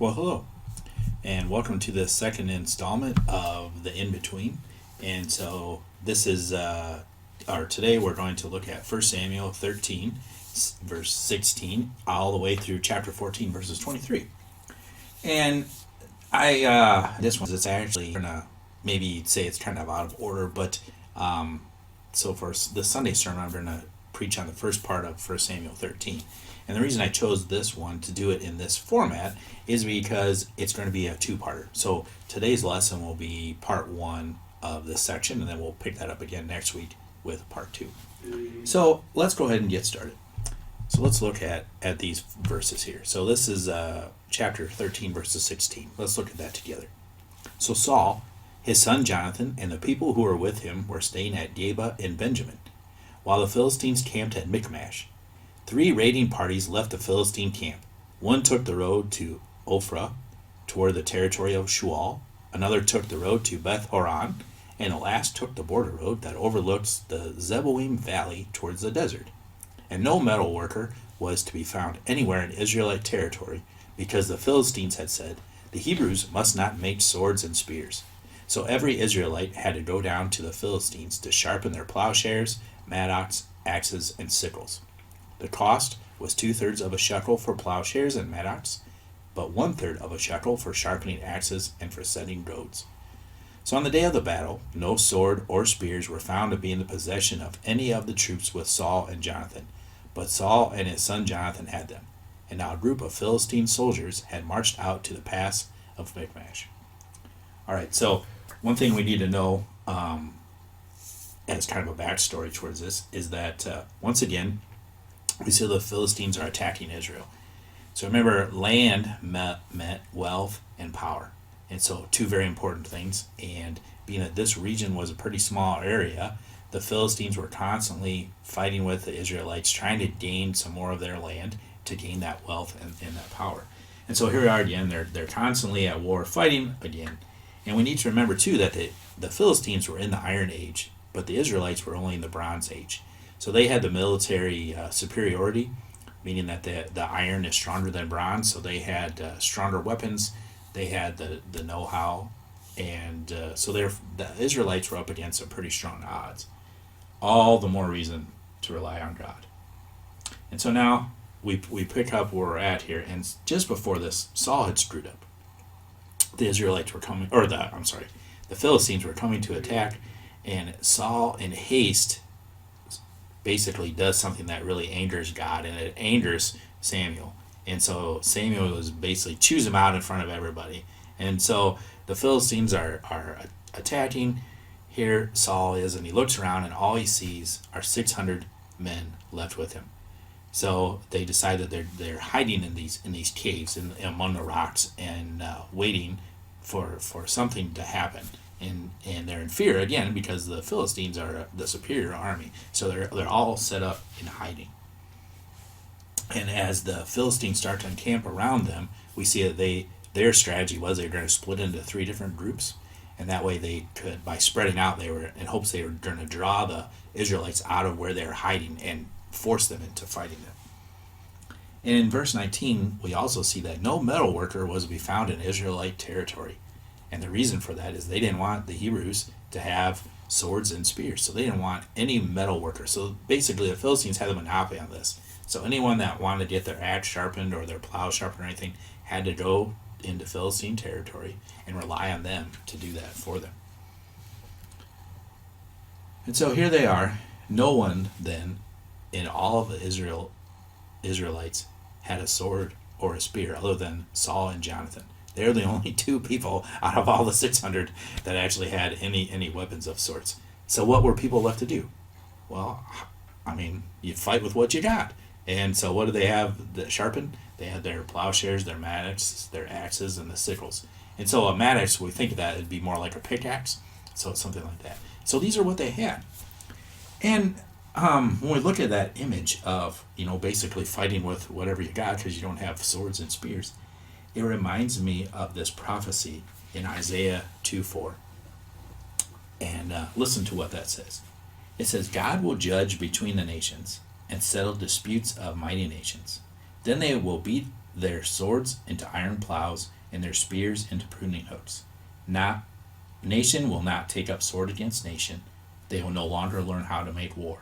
Well, hello, and welcome to the second installment of the In Between. And so this is, or today we're going to look at 1 Samuel 13, verse 16, all the way through chapter 14, verses 23. And this one, it's actually gonna, maybe you'd say it's kind of out of order, but so for the Sunday sermon, I'm going to preach on the first part of 1 Samuel 13. And the reason I chose this one to do it in this format is because it's going to be a two-parter. So today's lesson will be part one of this section, and then we'll pick that up again next week with part two. So let's go ahead and get started. So let's look at these verses here. So this is chapter 13, verses 16. Let's look at that together. So Saul, his son Jonathan, and the people who were with him were staying at Geba in Benjamin, while the Philistines camped at Michmash. 3 raiding parties left the Philistine camp. One took the road to Ophrah, toward the territory of Shual. Another took the road to Beth Horon, and the last took the border road that overlooks the Zeboim Valley towards the desert. And no metal worker was to be found anywhere in Israelite territory, because the Philistines had said, "The Hebrews must not make swords and spears." So every Israelite had to go down to the Philistines to sharpen their plowshares, mattocks, axes, and sickles. The cost was 2/3 of a shekel for plowshares and mattocks, but 1/3 of a shekel for sharpening axes and for setting goads. So on the day of the battle, no sword or spears were found to be in the possession of any of the troops with Saul and Jonathan, but Saul and his son Jonathan had them. And now a group of Philistine soldiers had marched out to the pass of Michmash. All right, so one thing we need to know as kind of a backstory towards this is that once again, we see the Philistines are attacking Israel. So remember, land meant wealth and power. And so two very important things. And being that this region was a pretty small area, the Philistines were constantly fighting with the Israelites, trying to gain some more of their land to gain that wealth and that power. And so here we are again, they're constantly at war fighting again. And we need to remember too that the Philistines were in the Iron Age, but the Israelites were only in the Bronze Age. So they had the military superiority, meaning that the iron is stronger than bronze. So they had stronger weapons, they had the know-how, and so the Israelites were up against some pretty strong odds. All the more reason to rely on God. And so now we pick up where we're at here, and just before this, Saul had screwed up. The Israelites were coming, the Philistines were coming to attack, and Saul, in haste, basically does something that really angers God, and it angers Samuel. And so Samuel was basically chews him out in front of everybody. And so the Philistines are attacking. Here Saul is, and he looks around, and all he sees are 600 men left with him. So they decide that they're hiding in these caves among the rocks and waiting for something to happen. And they're in fear again because the Philistines are the superior army, so they're all set up in hiding. And as the Philistines start to encamp around them, we see that their strategy was they were going to split into 3 different groups, and that way they could, by spreading out, they were in hopes they were going to draw the Israelites out of where they're hiding and force them into fighting them. And in verse 19, we also see that no metal worker was to be found in Israelite territory. And the reason for that is they didn't want the Hebrews to have swords and spears. So they didn't want any metal worker. So basically the Philistines had a monopoly on this. So anyone that wanted to get their axe sharpened or their plow sharpened or anything had to go into Philistine territory and rely on them to do that for them. And so here they are. No one then in all of the Israelites had a sword or a spear other than Saul and Jonathan. They're the only 2 people out of all the 600 that actually had any weapons of sorts. So what were people left to do? Well, I mean, you fight with what you got. And so what do they have that sharpened? They had their plowshares, their mattocks, their axes, and the sickles. And so a mattock, we think of that, it'd be more like a pickaxe. So it's something like that. So these are what they had. And when we look at that image of, basically fighting with whatever you got because you don't have swords and spears, it reminds me of this prophecy in Isaiah 2:4. And listen to what that says. It says, God will judge between the nations and settle disputes of mighty nations. Then they will beat their swords into iron plows, and their spears into pruning hooks. Not Nation will not take up sword against nation. They will no longer learn how to make war.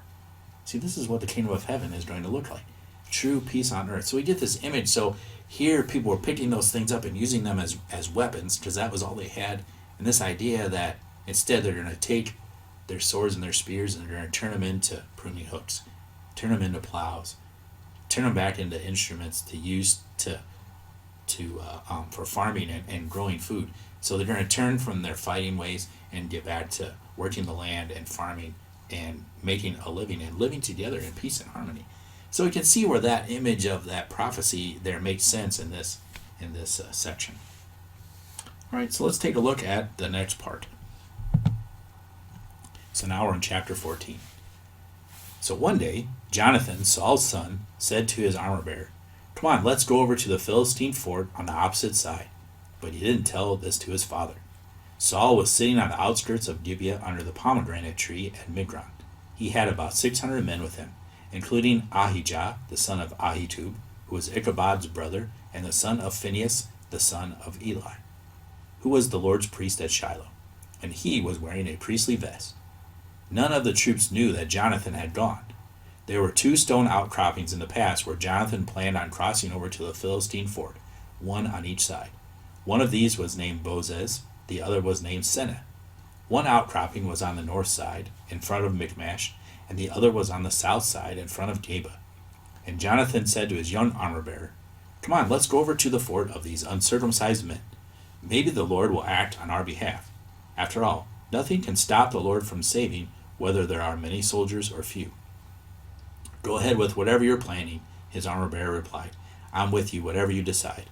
See, this is what the kingdom of heaven is going to look like. True peace on earth. So we get this image. So here people were picking those things up and using them as weapons because that was all they had. And this idea that instead they're going to take their swords and their spears and they're going to turn them into pruning hooks, turn them into plows, turn them back into instruments to use for farming and growing food. So they're going to turn from their fighting ways and get back to working the land and farming and making a living and living together in peace and harmony. So we can see where that image of that prophecy there makes sense in this section. All right, so let's take a look at the next part. So now we're in chapter 14. So one day, Jonathan, Saul's son, said to his armor bearer, "Come on, let's go over to the Philistine fort on the opposite side." But he didn't tell this to his father. Saul was sitting on the outskirts of Gibeah under the pomegranate tree at Migron. He had about 600 men with him, including Ahijah, the son of Ahitub, who was Ichabod's brother, and the son of Phinehas, the son of Eli, who was the Lord's priest at Shiloh, and he was wearing a priestly vest. None of the troops knew that Jonathan had gone. There were 2 stone outcroppings in the pass where Jonathan planned on crossing over to the Philistine fort, one on each side. One of these was named Bozez, the other was named Seneh. One outcropping was on the north side, in front of Michmash, and the other was on the south side, in front of Geba. And Jonathan said to his young armor-bearer, "Come on, let's go over to the fort of these uncircumcised men. Maybe the Lord will act on our behalf. After all, nothing can stop the Lord from saving, whether there are many soldiers or few." "Go ahead with whatever you're planning," his armor-bearer replied. "I'm with you, whatever you decide."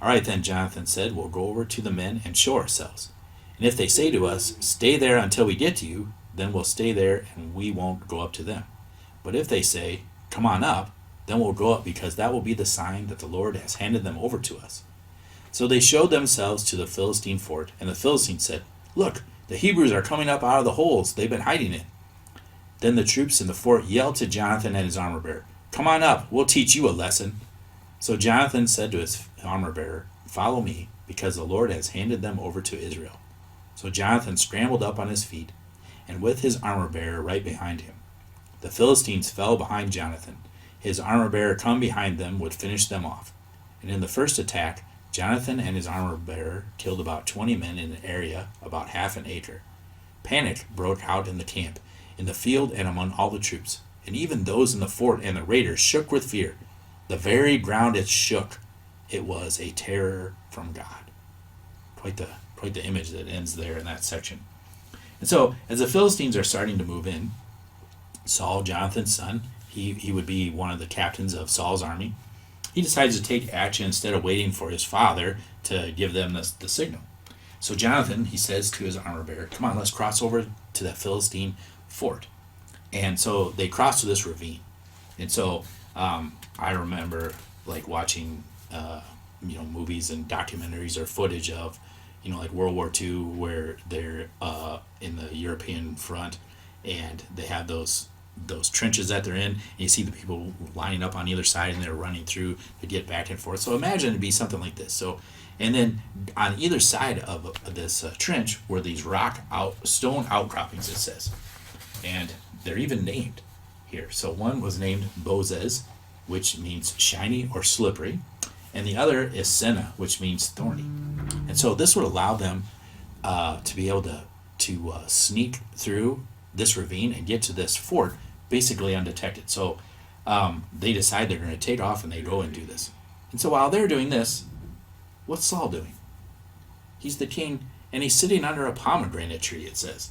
"All right then," Jonathan said, "we'll go over to the men and show ourselves. And if they say to us, 'Stay there until we get to you,' then we'll stay there and we won't go up to them. But if they say, 'Come on up,' then we'll go up because that will be the sign that the Lord has handed them over to us." So they showed themselves to the Philistine fort, and the Philistines said, "Look, the Hebrews are coming up out of the holes they've been hiding in." Then the troops in the fort yelled to Jonathan and his armor-bearer, "Come on up, we'll teach you a lesson." So Jonathan said to his armor-bearer, "Follow me, because the Lord has handed them over to Israel." So Jonathan scrambled up on his feet, and with his armor-bearer right behind him. The Philistines fell behind Jonathan. His armor-bearer come behind them would finish them off. And in the first attack, Jonathan and his armor-bearer killed about 20 men in an area about half an acre. Panic broke out in the camp, in the field, and among all the troops. And even those in the fort and the raiders shook with fear. The very ground it shook. It was a terror from God. Quite the image that ends there in that section. And so, as the Philistines are starting to move in, Saul, Jonathan's son, he would be one of the captains of Saul's army. He decides to take action instead of waiting for his father to give them the signal. So Jonathan, he says to his armor-bearer, "Come on, let's cross over to that Philistine fort." And so they cross to this ravine. And so I remember like watching movies and documentaries or footage of like World War II, where they're in the European front and they have those trenches that they're in, and you see the people lining up on either side and they're running through to get back and forth. So imagine it'd be something like this. So, and then on either side of this trench were these stone outcroppings, it says, and they're even named here. So one was named Bozez, which means shiny or slippery, and the other is Seneh, which means thorny. And so this would allow them to be able to sneak through this ravine and get to this fort basically undetected. So they decide they're going to take off and they go and do this. And so while they're doing this, what's Saul doing? He's the king, and he's sitting under a pomegranate tree, it says.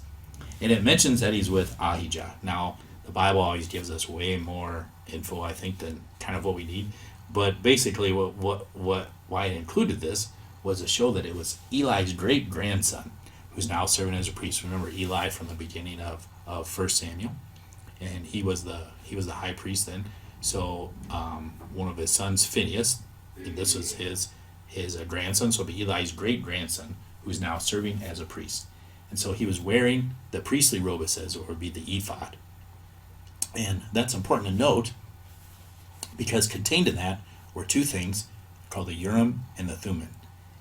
And it mentions that he's with Ahijah. Now, the Bible always gives us way more info, I think, than kind of what we need. But basically, why it included this was to show that it was Eli's great-grandson, who's now serving as a priest. Remember Eli from the beginning of 1 Samuel, and he was the high priest then. So one of his sons, Phinehas, and this was his grandson, so it'd be Eli's great-grandson, who's now serving as a priest. And so he was wearing the priestly robe, it says, or would be the ephod. And that's important to note, because contained in that were two things: called the Urim and the Thummim.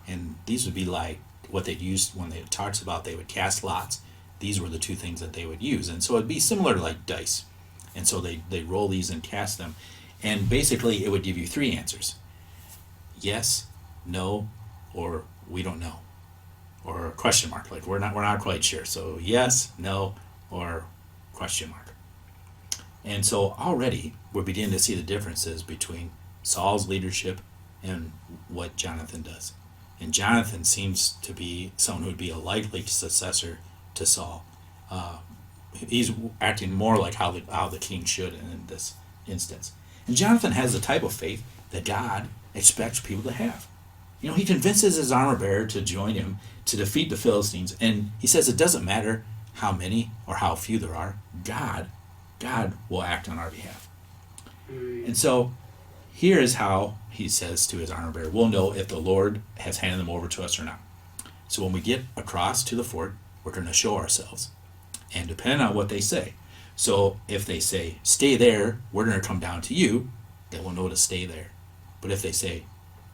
And these would be like what they'd use when they talks about they would cast lots. These were the two things that they would use. And so it'd be similar to like dice. And so they roll these and cast them. And basically it would give you three answers. Yes, no, or we don't know. Or a question mark, like we're not quite sure. So yes, no, or question mark. And so already we're beginning to see the differences between Saul's leadership and what Jonathan does. And Jonathan seems to be someone who would be a likely successor to Saul. He's acting more like how the king should in this instance. And Jonathan has the type of faith that God expects people to have. He convinces his armor bearer to join him to defeat the Philistines, and he says it doesn't matter how many or how few there are. God will act on our behalf. And so here is how he says to his armor bearer, we'll know if the Lord has handed them over to us or not. So when we get across to the fort, we're going to show ourselves. And depending on what they say. So if they say, stay there, we're going to come down to you, then we'll know to stay there. But if they say,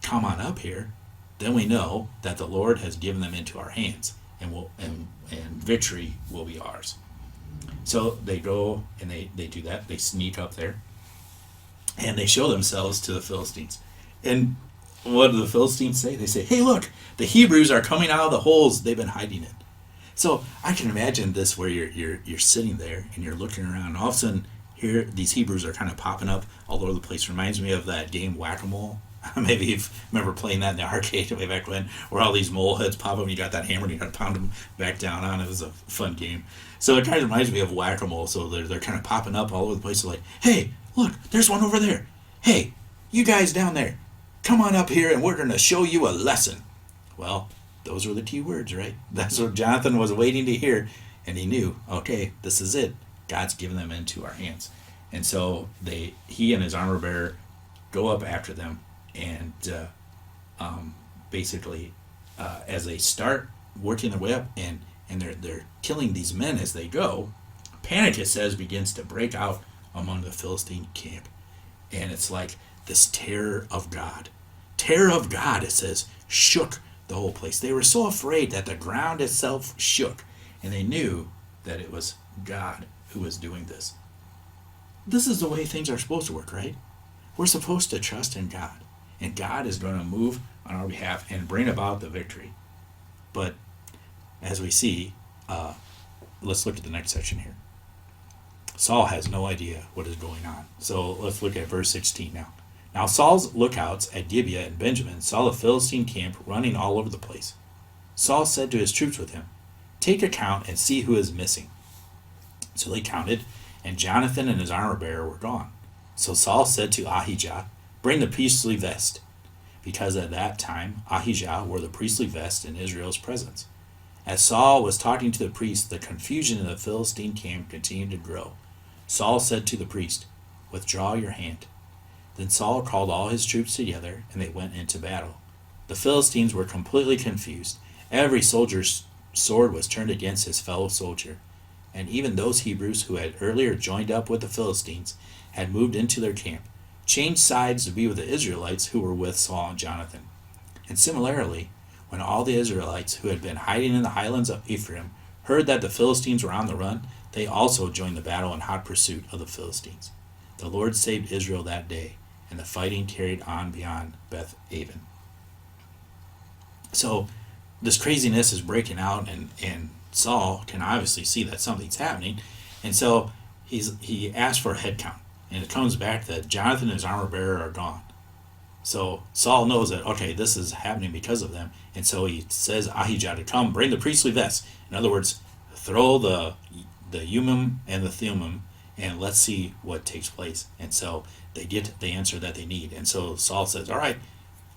come on up here, then we know that the Lord has given them into our hands, and victory will be ours. So they go and they do that. They sneak up there, and they show themselves to the Philistines. And what do the Philistines say? They say, hey, look, the Hebrews are coming out of the holes they've been hiding in. So I can imagine this where you're sitting there and you're looking around, and all of a sudden here these Hebrews are kind of popping up all over the place. Reminds me of that game Whack-A-Mole. Maybe you remember playing that in the arcade way back when, where all these mole heads pop up and you got that hammer and you got to pound them back down on. It was a fun game. So it kind of reminds me of Whack-A-Mole. So they're kind of popping up all over the place. They're like, hey, look, there's one over there. Hey, you guys down there, come on up here and we're going to show you a lesson. Well, those were the key words, right? That's what Jonathan was waiting to hear. And he knew, okay, this is it. God's given them into our hands. And so he and his armor bearer go up after them. And basically, as they start working their way up, and they're killing these men as they go, panic, it says, begins to break out among the Philistine camp. And it's like this terror of God. Terror of God, it says, shook the whole place. They were so afraid that the ground itself shook, and they knew that it was God who was doing this. This is the way things are supposed to work, right? We're supposed to trust in God. And God is going to move on our behalf and bring about the victory. But as we see, let's look at the next section here. Saul has no idea what is going on. So let's look at verse 16 now. Now Saul's lookouts at Gibeah and Benjamin saw the Philistine camp running all over the place. Saul said to his troops with him, take a count and see who is missing. So they counted, and Jonathan and his armor bearer were gone. So Saul said to Ahijah, bring the priestly vest, because at that time Ahijah wore the priestly vest in Israel's presence. As Saul was talking to the priest, the confusion in the Philistine camp continued to grow. Saul said to the priest, withdraw your hand. Then Saul called all his troops together, and they went into battle. The Philistines were completely confused. Every soldier's sword was turned against his fellow soldier. And even those Hebrews who had earlier joined up with the Philistines had moved into their camp, changed sides to be with the Israelites who were with Saul and Jonathan. And similarly, when all the Israelites who had been hiding in the highlands of Ephraim heard that the Philistines were on the run, they also joined the battle in hot pursuit of the Philistines. The Lord saved Israel that day, and the fighting carried on beyond Beth-aven. So this craziness is breaking out, and Saul can obviously see that something's happening, and so he asks for a head count. And it comes back that Jonathan and his armor bearer are gone. So Saul knows that, okay, this is happening because of them. And so he says Ahijah to come, bring the priestly vest. In other words, throw the Urim and the Thummim, and let's see what takes place. And so they get the answer that they need. And so Saul says, all right,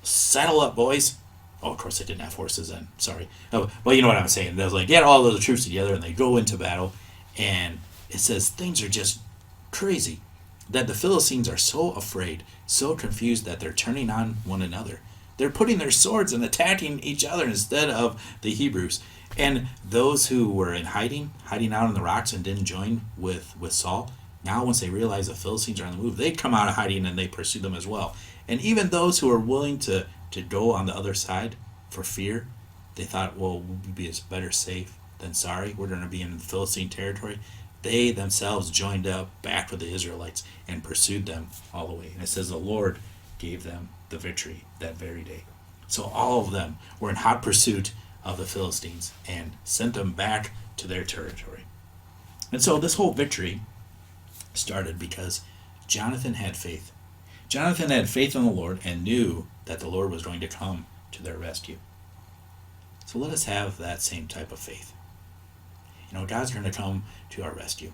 saddle up, boys. Oh, of course, they didn't have horses then. Sorry. Oh, well, you know what I'm saying. They was like, get all of the troops together, and they go into battle. And it says things are just crazy. That the Philistines are so afraid, so confused that they're turning on one another. They're putting their swords and attacking each other instead of the Hebrews. And those who were in hiding out on the rocks and didn't join with Saul, now once they realize the Philistines are on the move, they come out of hiding and they pursue them as well. And even those who were willing to go on the other side for fear, they thought, well, we'd be better safe than sorry. We're going to be in the Philistine territory. They themselves joined up back with the Israelites and pursued them all the way. And it says the Lord gave them the victory that very day. So all of them were in hot pursuit of the Philistines and sent them back to their territory. And so this whole victory started because Jonathan had faith. Jonathan had faith in the Lord and knew that the Lord was going to come to their rescue. So let us have that same type of faith. God's going to come to our rescue.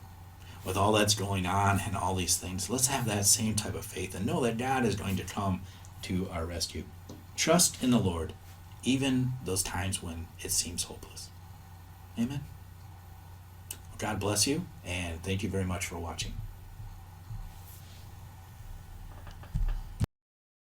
With all that's going on and all these things, let's have that same type of faith and know that God is going to come to our rescue. Trust in the Lord, even those times when it seems hopeless. Amen. Well, God bless you, and thank you very much for watching.